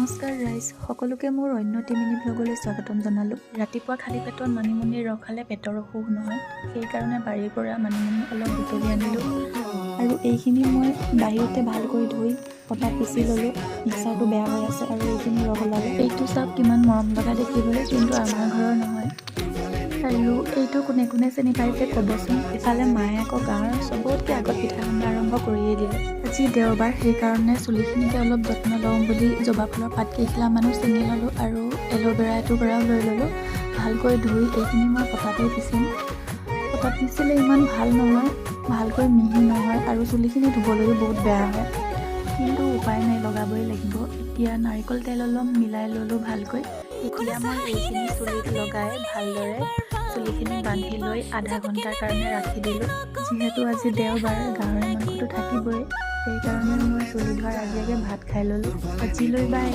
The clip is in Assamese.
নমস্কাৰ ৰাইজ, সকলোকে মোৰ অন্য টিমিনি ব্লগলৈ স্বাগতম জনালোঁ। ৰাতিপুৱা খালী পেটত মানিমুনি ৰস খালে পেটৰ অসুখ নহয়, সেইকাৰণে বাৰীৰ পৰা মানিমুনি অলপ বুটলি আনিলোঁ আৰু এইখিনি মই বাহিৰতে ভালকৈ ধুই পটাত পিচি ল'লোঁ। মিক্সাৰটো বেয়া হৈ আছে আৰু এইখিনি ৰস ওলালে। এইটো চাওক কিমান মৰম লগা দেখিবলৈ, কিন্তু আমাৰ ঘৰৰ নহয়। আৰু এইটো কোনে কোনে চিনি পাইছে ক'বচোন। ইফালে মায়ে আকৌ গাঁৱৰ চবতকৈ আগত পিঠা খুন্দা আৰম্ভ কৰিয়েই দিলে। আজি দেওবাৰ, সেইকাৰণে চুলিখিনিতে অলপ যত্ন লওঁ বুলি জবা ফুলৰ পাত কেইখিলামানো ছিঙি ল'লোঁ আৰু এল'ভেৰা এটুকুৰাও লৈ ল'লোঁ। ভালকৈ ধুই এইখিনি মই পটাতেই পিচিম। পটাত পিচিলে ইমান ভাল নহয়, ভালকৈ মিহি নহয় আৰু চুলিখিনি ধুবলৈও বহুত বেয়া হয়, কিন্তু উপায় নাই, লগাবই লাগিব। এতিয়া নাৰিকল তেল অলপ মিলাই ল'লোঁ ভালকৈ। এতিয়া মই এইখিনি চুলিত লগাই ভালদৰে চুলিখিনি বান্ধি লৈ আধা ঘণ্টাৰ কাৰণে ৰাখি দিলোঁ। যিহেতু আজি দেওবাৰ, গাহৰি মাংসটো থাকিবই, সেইকাৰণে মই চুলি ধোৱাৰ আগে আগে ভাত খাই ল'লোঁ। আজিলৈ বাই।